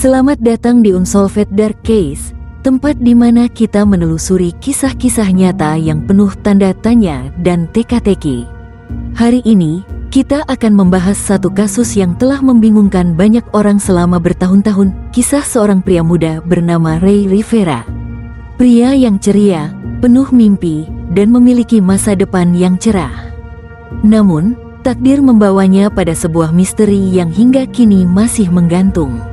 Selamat datang di Unsolved Dark Case, tempat di mana kita menelusuri kisah-kisah nyata yang penuh tanda tanya dan teka-teki. Hari ini, kita akan membahas satu kasus yang telah membingungkan banyak orang selama bertahun-tahun, kisah seorang pria muda bernama Ray Rivera. Pria yang ceria, penuh mimpi, dan memiliki masa depan yang cerah. Namun, takdir membawanya pada sebuah misteri yang hingga kini masih menggantung.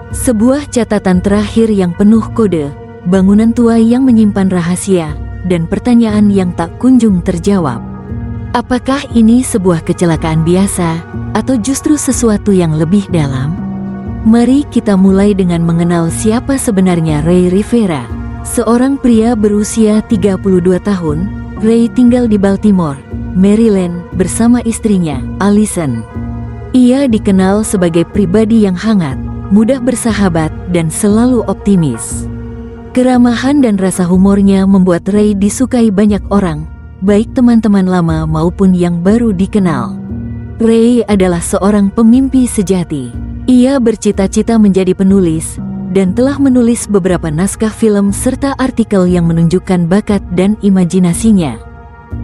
Sebuah catatan terakhir yang penuh kode, bangunan tua yang menyimpan rahasia, dan pertanyaan yang tak kunjung terjawab. Apakah ini sebuah kecelakaan biasa, atau justru sesuatu yang lebih dalam? Mari kita mulai dengan mengenal siapa sebenarnya Ray Rivera. Seorang pria berusia 32 tahun, Ray tinggal di Baltimore, Maryland, bersama istrinya, Allison. Ia dikenal sebagai pribadi yang hangat, mudah bersahabat, dan selalu optimis. Keramahan dan rasa humornya membuat Ray disukai banyak orang, baik teman-teman lama maupun yang baru dikenal. Ray adalah seorang pemimpi sejati. Ia bercita-cita menjadi penulis, dan telah menulis beberapa naskah film serta artikel yang menunjukkan bakat dan imajinasinya.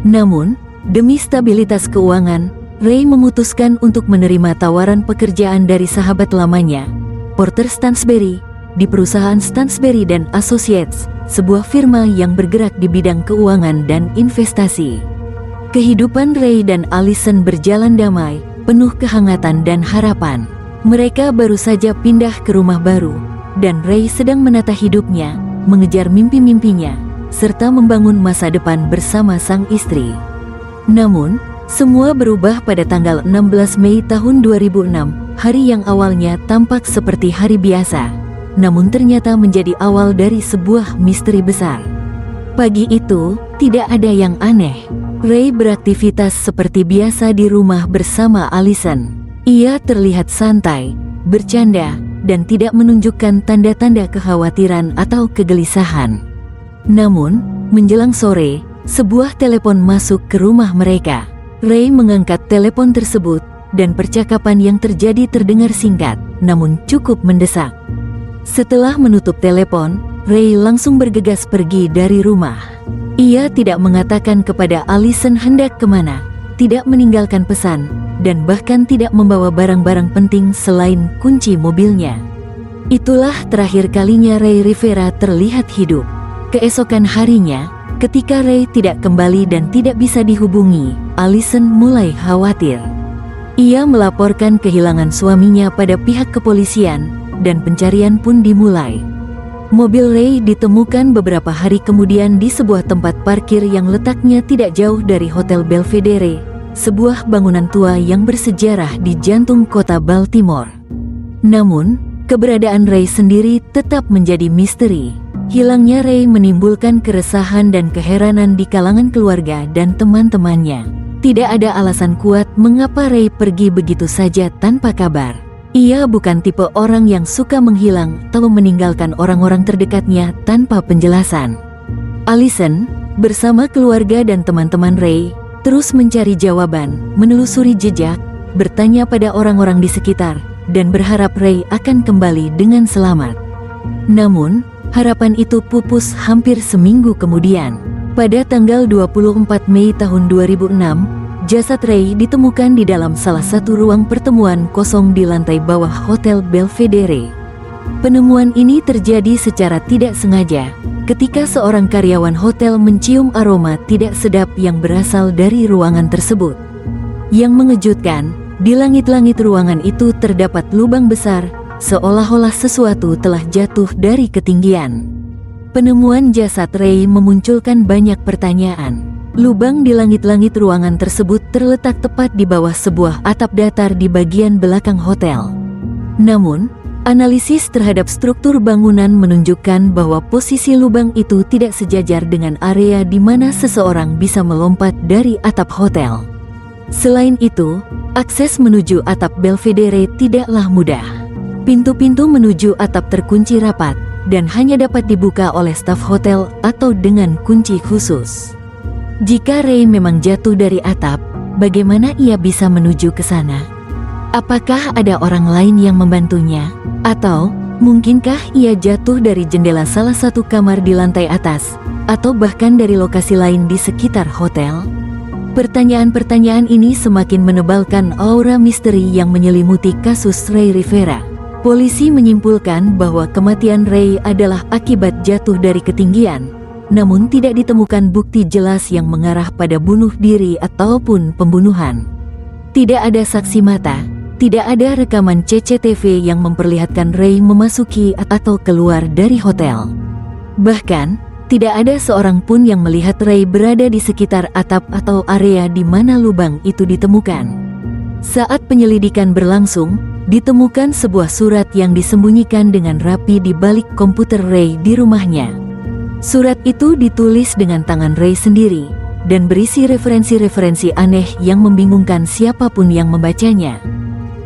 Namun, demi stabilitas keuangan, Ray memutuskan untuk menerima tawaran pekerjaan dari sahabat lamanya, Porter Stansberry, di perusahaan Stansberry dan Associates, sebuah firma yang bergerak di bidang keuangan dan investasi. Kehidupan Ray dan Allison berjalan damai, penuh kehangatan dan harapan. Mereka baru saja pindah ke rumah baru, dan Ray sedang menata hidupnya, mengejar mimpi-mimpinya, serta membangun masa depan bersama sang istri. Namun, semua berubah pada tanggal 16 Mei tahun 2006, hari yang awalnya tampak seperti hari biasa, namun ternyata menjadi awal dari sebuah misteri besar. Pagi itu, tidak ada yang aneh. Ray beraktivitas seperti biasa di rumah bersama Allison. Ia terlihat santai, bercanda, dan tidak menunjukkan tanda-tanda kekhawatiran atau kegelisahan. Namun, menjelang sore, sebuah telepon masuk ke rumah mereka. Ray mengangkat telepon tersebut, dan percakapan yang terjadi terdengar singkat, namun cukup mendesak. Setelah menutup telepon, Ray langsung bergegas pergi dari rumah. Ia tidak mengatakan kepada Allison hendak kemana, tidak meninggalkan pesan, dan bahkan tidak membawa barang-barang penting selain kunci mobilnya. Itulah terakhir kalinya Ray Rivera terlihat hidup. Keesokan harinya, ketika Ray tidak kembali dan tidak bisa dihubungi, Allison mulai khawatir. Ia melaporkan kehilangan suaminya pada pihak kepolisian, dan pencarian pun dimulai. Mobil Ray ditemukan beberapa hari kemudian di sebuah tempat parkir yang letaknya tidak jauh dari Hotel Belvedere, sebuah bangunan tua yang bersejarah di jantung kota Baltimore. Namun, keberadaan Ray sendiri tetap menjadi misteri. Hilangnya Ray menimbulkan keresahan dan keheranan di kalangan keluarga dan teman-temannya. Tidak ada alasan kuat mengapa Ray pergi begitu saja tanpa kabar. Ia bukan tipe orang yang suka menghilang atau meninggalkan orang-orang terdekatnya tanpa penjelasan. Allison, bersama keluarga dan teman-teman Ray, terus mencari jawaban, menelusuri jejak, bertanya pada orang-orang di sekitar, dan berharap Ray akan kembali dengan selamat. Namun, harapan itu pupus hampir seminggu kemudian. Pada tanggal 24 Mei tahun 2006, jasad Ray ditemukan di dalam salah satu ruang pertemuan kosong di lantai bawah Hotel Belvedere. Penemuan ini terjadi secara tidak sengaja, ketika seorang karyawan hotel mencium aroma tidak sedap yang berasal dari ruangan tersebut. Yang mengejutkan, di langit-langit ruangan itu terdapat lubang besar, seolah-olah sesuatu telah jatuh dari ketinggian. Penemuan jasad Ray memunculkan banyak pertanyaan. Lubang di langit-langit ruangan tersebut terletak tepat di bawah sebuah atap datar di bagian belakang hotel. Namun, analisis terhadap struktur bangunan menunjukkan bahwa posisi lubang itu tidak sejajar dengan area di mana seseorang bisa melompat dari atap hotel. Selain itu, akses menuju atap Belvedere tidaklah mudah. Pintu-pintu menuju atap terkunci rapat, dan hanya dapat dibuka oleh staf hotel atau dengan kunci khusus. Jika Ray memang jatuh dari atap, bagaimana ia bisa menuju ke sana? Apakah ada orang lain yang membantunya? Atau Mungkinkah ia jatuh dari jendela salah satu kamar di lantai atas, atau bahkan dari lokasi lain di sekitar hotel? Pertanyaan-pertanyaan ini semakin menebalkan aura misteri yang menyelimuti kasus Ray Rivera. Polisi menyimpulkan bahwa kematian Ray adalah akibat jatuh dari ketinggian, namun tidak ditemukan bukti jelas yang mengarah pada bunuh diri ataupun pembunuhan. Tidak ada saksi mata, tidak ada rekaman CCTV yang memperlihatkan Ray memasuki atau keluar dari hotel. Bahkan, tidak ada seorang pun yang melihat Ray berada di sekitar atap atau area di mana lubang itu ditemukan. Saat penyelidikan berlangsung, ditemukan sebuah surat yang disembunyikan dengan rapi di balik komputer Ray di rumahnya. Surat itu ditulis dengan tangan Ray sendiri, dan berisi referensi-referensi aneh yang membingungkan siapapun yang membacanya.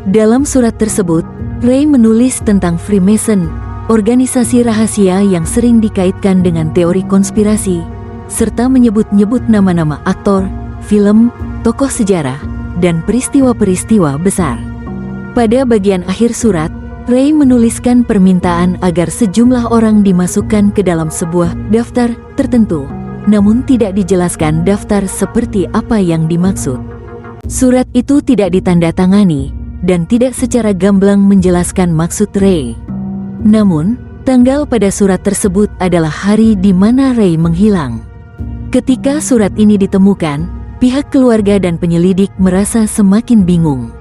Dalam surat tersebut, Ray menulis tentang Freemason, organisasi rahasia yang sering dikaitkan dengan teori konspirasi, serta menyebut-nyebut nama-nama aktor, film, tokoh sejarah, dan peristiwa-peristiwa besar. Pada bagian akhir surat, Ray menuliskan permintaan agar sejumlah orang dimasukkan ke dalam sebuah daftar tertentu, namun tidak dijelaskan daftar seperti apa yang dimaksud. Surat itu tidak ditandatangani, dan tidak secara gamblang menjelaskan maksud Ray. Namun, tanggal pada surat tersebut adalah hari di mana Ray menghilang. Ketika surat ini ditemukan, pihak keluarga dan penyelidik merasa semakin bingung.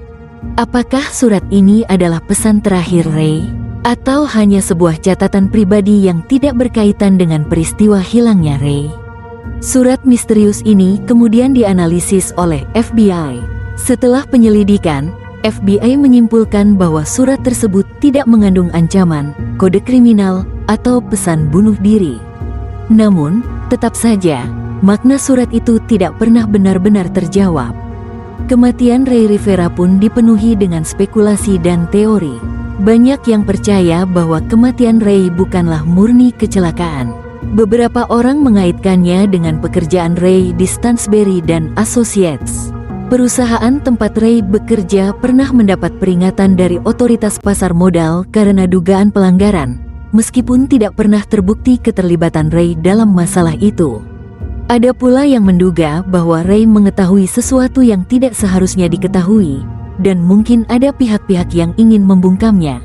Apakah surat ini adalah pesan terakhir Ray? Atau hanya sebuah catatan pribadi yang tidak berkaitan dengan peristiwa hilangnya Ray? Surat misterius ini kemudian dianalisis oleh FBI. Setelah penyelidikan, FBI menyimpulkan bahwa surat tersebut tidak mengandung ancaman, kode kriminal, atau pesan bunuh diri. Namun, tetap saja, makna surat itu tidak pernah benar-benar terjawab. Kematian Ray Rivera pun dipenuhi dengan spekulasi dan teori. Banyak yang percaya bahwa kematian Ray bukanlah murni kecelakaan. Beberapa orang mengaitkannya dengan pekerjaan Ray di Stansberry dan Associates. Perusahaan tempat Ray bekerja pernah mendapat peringatan dari otoritas pasar modal karena dugaan pelanggaran, meskipun tidak pernah terbukti keterlibatan Ray dalam masalah itu. Ada pula yang menduga bahwa Ray mengetahui sesuatu yang tidak seharusnya diketahui, dan mungkin ada pihak-pihak yang ingin membungkamnya.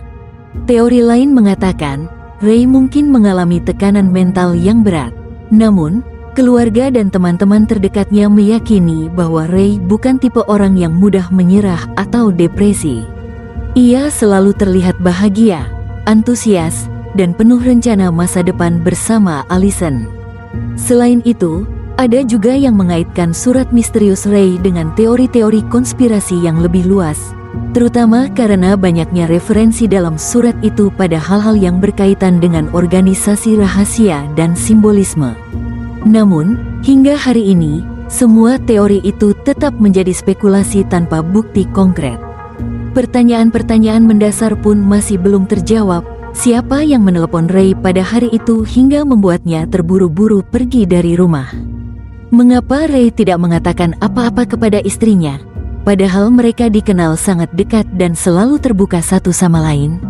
Teori lain mengatakan, Ray mungkin mengalami tekanan mental yang berat. Namun, keluarga dan teman-teman terdekatnya meyakini bahwa Ray bukan tipe orang yang mudah menyerah atau depresi. Ia selalu terlihat bahagia, antusias, dan penuh rencana masa depan bersama Allison. Selain itu, ada juga yang mengaitkan surat misterius Ray dengan teori-teori konspirasi yang lebih luas, terutama karena banyaknya referensi dalam surat itu pada hal-hal yang berkaitan dengan organisasi rahasia dan simbolisme. Namun, hingga hari ini, semua teori itu tetap menjadi spekulasi tanpa bukti konkret. Pertanyaan-pertanyaan mendasar pun masih belum terjawab. Siapa yang menelepon Ray pada hari itu hingga membuatnya terburu-buru pergi dari rumah? Mengapa Ray tidak mengatakan apa-apa kepada istrinya, padahal mereka dikenal sangat dekat dan selalu terbuka satu sama lain?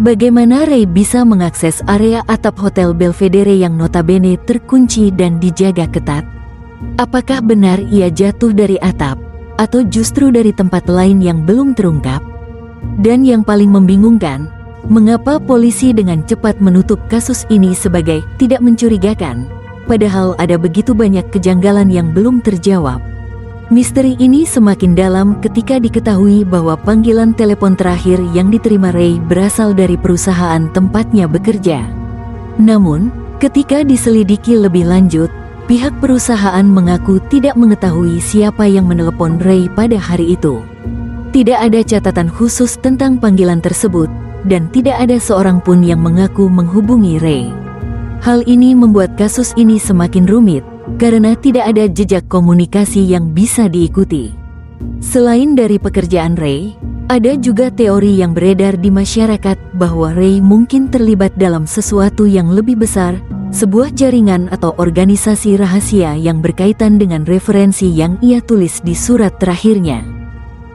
Bagaimana Ray bisa mengakses area atap Hotel Belvedere yang notabene terkunci dan dijaga ketat? Apakah benar ia jatuh dari atap, atau justru dari tempat lain yang belum terungkap? Dan yang paling membingungkan, mengapa polisi dengan cepat menutup kasus ini sebagai tidak mencurigakan, padahal ada begitu banyak kejanggalan yang belum terjawab? Misteri ini semakin dalam ketika diketahui bahwa panggilan telepon terakhir yang diterima Ray berasal dari perusahaan tempatnya bekerja. Namun, ketika diselidiki lebih lanjut, pihak perusahaan mengaku tidak mengetahui siapa yang menelepon Ray pada hari itu. Tidak ada catatan khusus tentang panggilan tersebut, dan tidak ada seorang pun yang mengaku menghubungi Ray. Hal ini membuat kasus ini semakin rumit, karena tidak ada jejak komunikasi yang bisa diikuti. Selain dari pekerjaan Ray, ada juga teori yang beredar di masyarakat bahwa Ray mungkin terlibat dalam sesuatu yang lebih besar, sebuah jaringan atau organisasi rahasia yang berkaitan dengan referensi yang ia tulis di surat terakhirnya.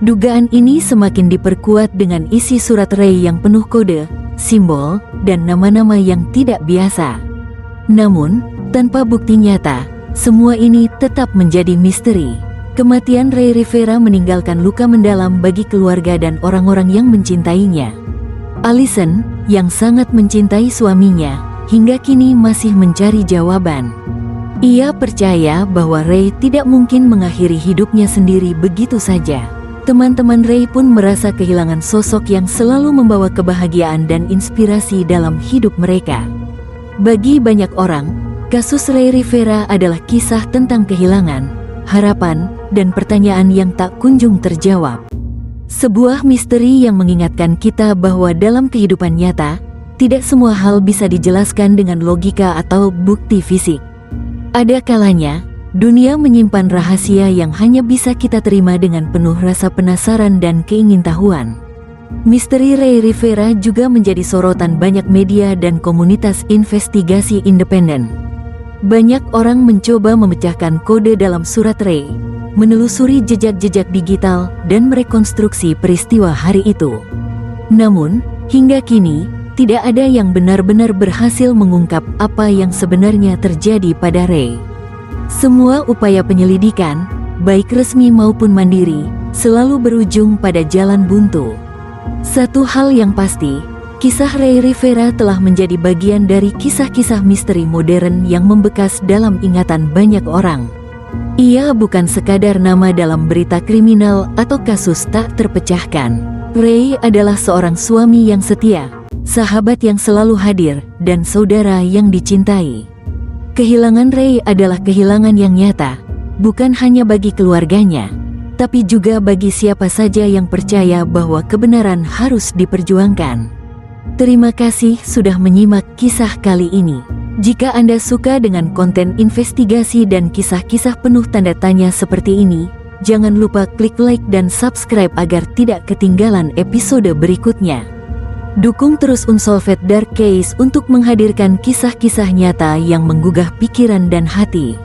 Dugaan ini semakin diperkuat dengan isi surat Ray yang penuh kode, simbol, dan nama-nama yang tidak biasa. Namun, tanpa bukti nyata, semua ini tetap menjadi misteri. Kematian Ray Rivera meninggalkan luka mendalam bagi keluarga dan orang-orang yang mencintainya. Allison, yang sangat mencintai suaminya, hingga kini masih mencari jawaban. Ia percaya bahwa Ray tidak mungkin mengakhiri hidupnya sendiri begitu saja. Teman-teman Ray pun merasa kehilangan sosok yang selalu membawa kebahagiaan dan inspirasi dalam hidup mereka. Bagi banyak orang, kasus Ray Rivera adalah kisah tentang kehilangan, harapan, dan pertanyaan yang tak kunjung terjawab. Sebuah misteri yang mengingatkan kita bahwa dalam kehidupan nyata, tidak semua hal bisa dijelaskan dengan logika atau bukti fisik. Ada kalanya, dunia menyimpan rahasia yang hanya bisa kita terima dengan penuh rasa penasaran dan keingintahuan. Misteri Ray Rivera juga menjadi sorotan banyak media dan komunitas investigasi independen. Banyak orang mencoba memecahkan kode dalam surat Ray, menelusuri jejak-jejak digital, dan merekonstruksi peristiwa hari itu. Namun, hingga kini, tidak ada yang benar-benar berhasil mengungkap apa yang sebenarnya terjadi pada Ray. Semua upaya penyelidikan, baik resmi maupun mandiri, selalu berujung pada jalan buntu. Satu hal yang pasti, kisah Ray Rivera telah menjadi bagian dari kisah-kisah misteri modern yang membekas dalam ingatan banyak orang. Ia bukan sekadar nama dalam berita kriminal atau kasus tak terpecahkan. Ray adalah seorang suami yang setia, sahabat yang selalu hadir, dan saudara yang dicintai. Kehilangan Ray adalah kehilangan yang nyata, bukan hanya bagi keluarganya, tapi juga bagi siapa saja yang percaya bahwa kebenaran harus diperjuangkan. Terima kasih sudah menyimak kisah kali ini. Jika Anda suka dengan konten investigasi dan kisah-kisah penuh tanda tanya seperti ini, jangan lupa klik like dan subscribe agar tidak ketinggalan episode berikutnya. Dukung terus Unsolved Dark Case untuk menghadirkan kisah-kisah nyata yang menggugah pikiran dan hati.